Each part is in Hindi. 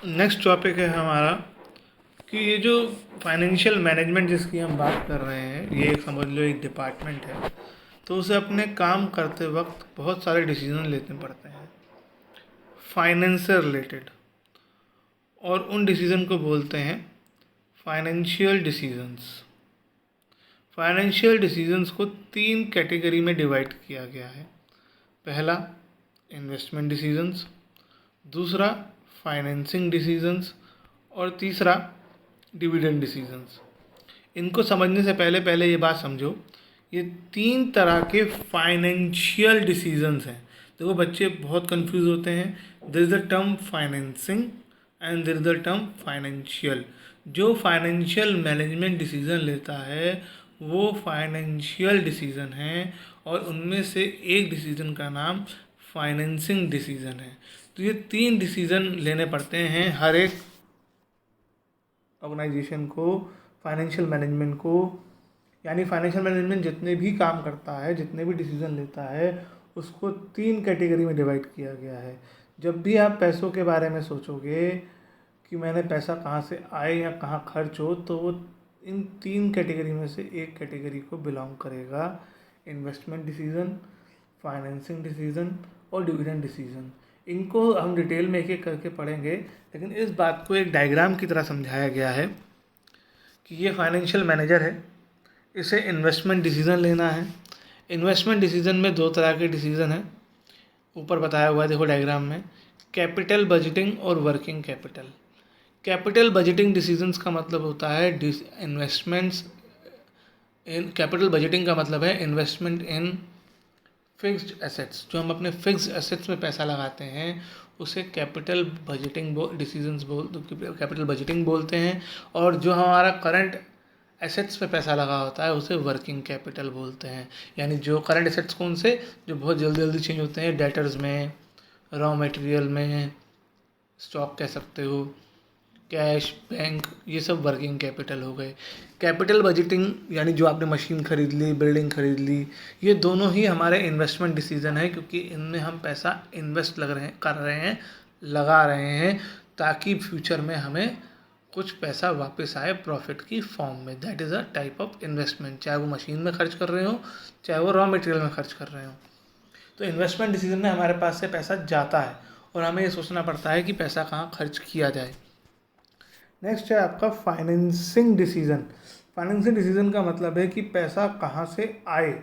नेक्स्ट टॉपिक है हमारा कि ये जो फाइनेंशियल मैनेजमेंट जिसकी हम बात कर रहे हैं, ये एक समझ लो एक डिपार्टमेंट है। तो उसे अपने काम करते वक्त बहुत सारे डिसीजन लेने पड़ते हैं फाइनेंस से रिलेटेड, और उन डिसीजन को बोलते हैं फाइनेंशियल डिसीजंस। फाइनेंशियल डिसीजंस को 3 कैटेगरी में डिवाइड किया गया है। पहला इन्वेस्टमेंट डिसीजंस, दूसरा फाइनेंसिंग डिसीजंस, और तीसरा डिविडेंड डिसीजंस। इनको समझने से पहले पहले ये बात समझो, ये 3 तरह के फाइनेंशियल डिसीजंस हैं। देखो बच्चे बहुत कंफ्यूज होते हैं। There is the term financing and there is the term financial. जो फाइनेंशियल मैनेजमेंट डिसीजन लेता है वो फाइनेंशियल डिसीजन है, और उनमें से एक डिसीजन का नाम फाइनेंसिंग डिसीजन है। तो ये 3 डिसीजन लेने पड़ते हैं हर एक ऑर्गेनाइजेशन को, फाइनेंशियल मैनेजमेंट को। यानी फाइनेंशियल मैनेजमेंट जितने भी काम करता है, जितने भी डिसीजन लेता है, उसको 3 कैटेगरी में डिवाइड किया गया है। जब भी आप पैसों के बारे में सोचोगे कि मैंने पैसा कहाँ से आए या कहाँ खर्च हो, तो वो इन 3 कैटेगरी में से एक कैटेगरी को बिलोंग करेगा। इन्वेस्टमेंट डिसीजन, फाइनेंसिंग डिसीजन और डिविडेंड डिसीजन। इनको हम डिटेल में एक एक करके पढ़ेंगे, लेकिन इस बात को एक डायग्राम की तरह समझाया गया है कि ये फाइनेंशियल मैनेजर है, इसे इन्वेस्टमेंट डिसीजन लेना है। इन्वेस्टमेंट डिसीजन में 2 तरह के डिसीजन हैं, ऊपर बताया हुआ है देखो डायग्राम में। कैपिटल बजटिंग और working capital. Capital budgeting decisions का मतलब होता है इन्वेस्टमेंट्स इन कैपिटल बजटिंग का मतलब है इन्वेस्टमेंट इन फिक्स्ड एसेट्स। जो हम अपने फिक्स्ड एसेट्स में पैसा लगाते हैं उसे कैपिटल बजटिंग कैपिटल बजटिंग बोलते हैं। और जो हमारा करंट एसेट्स पे पैसा लगा होता है उसे वर्किंग कैपिटल बोलते हैं। यानी जो करंट एसेट्स कौन से, जो बहुत जल्दी जल्दी चेंज होते हैं, डेटर्स में, रॉ मटेरियल में, स्टॉक कह सकते हो, कैश, बैंक, ये सब वर्किंग कैपिटल हो गए। कैपिटल बजटिंग यानी जो आपने मशीन खरीद ली, बिल्डिंग खरीद ली, ये दोनों ही हमारे इन्वेस्टमेंट डिसीजन है, क्योंकि इनमें हम पैसा इन्वेस्ट लगा रहे हैं ताकि फ्यूचर में हमें कुछ पैसा वापस आए प्रॉफिट की फॉर्म में। That is a type of investment, चाहे वो मशीन में खर्च कर रहे हो, चाहे वो रॉ मटेरियल में खर्च कर रहे हो। तो इन्वेस्टमेंट डिसीजन में हमारे पास से पैसा जाता है और हमें ये सोचना पड़ता है कि पैसा कहाँ खर्च किया जाए। नेक्स्ट है आपका फाइनेंसिंग डिसीजन। फाइनेंसिंग डिसीजन का मतलब है कि पैसा कहाँ से आए,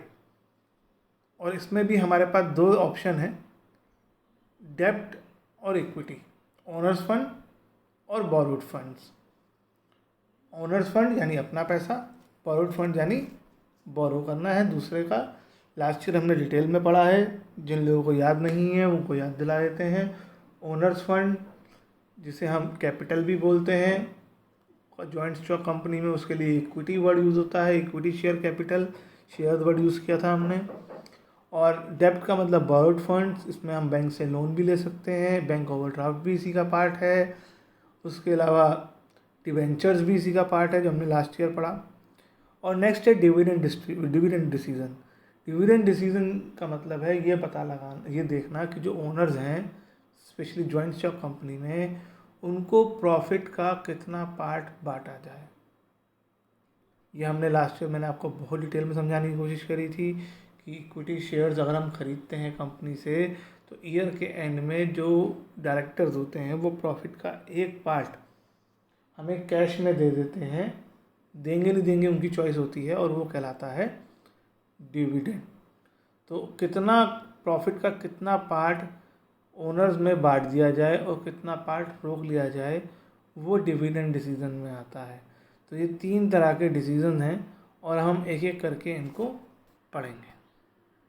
और इसमें भी हमारे पास 2 ऑप्शन हैं, डेब्ट और इक्विटी, ओनर्स फंड और बोरोड फंड्स। ओनर्स फंड यानी अपना पैसा, बोरोड फंड यानी बोरो करना है दूसरे का। लास्ट ईयर हमने डिटेल में पढ़ा है, जिन लोगों को याद नहीं है उनको याद दिला देते हैं। ओनर्स फंड जिसे हम कैपिटल भी बोलते हैं जॉइंट स्टॉक कंपनी में, उसके लिए इक्विटी वर्ड यूज़ होता है, equity share capital, share word use किया था हमने। और डेब्ट का मतलब बोरोड फंड्स, इसमें हम बैंक से लोन भी ले सकते हैं, बैंक ओवरड्राफ्ट भी इसी का पार्ट है। उसके अलावा डिवेंचर्स भी इसी का पार्ट है जो हमने लास्ट ईयर पढ़ा। और नेक्स्ट है डिविडेंड डिसीजन। डिविडेंड डिसीजन का मतलब है ये पता लगाना, ये देखना कि जो ओनर्स हैं स्पेशली जॉइंट स्टॉक कंपनी में, उनको प्रॉफिट का कितना पार्ट बांटा जाए। ये हमने लास्ट ईयर मैंने आपको बहुत डिटेल में समझाने की कोशिश करी थी कि इक्विटी शेयर्स अगर हम खरीदते हैं कंपनी से, तो ईयर के एंड में जो डायरेक्टर्स होते हैं वो प्रॉफिट का एक पार्ट हमें कैश में दे देते हैं। देंगे नहीं देंगे उनकी चॉइस होती है, और वो कहलाता है डिविडेंड। तो कितना प्रॉफिट का कितना पार्ट ओनर्स में बांट दिया जाए और कितना पार्ट रोक लिया जाए, वो डिविडेंड डिसीजन में आता है। तो ये 3 तरह के डिसीजन हैं और हम एक एक करके इनको पढ़ेंगे।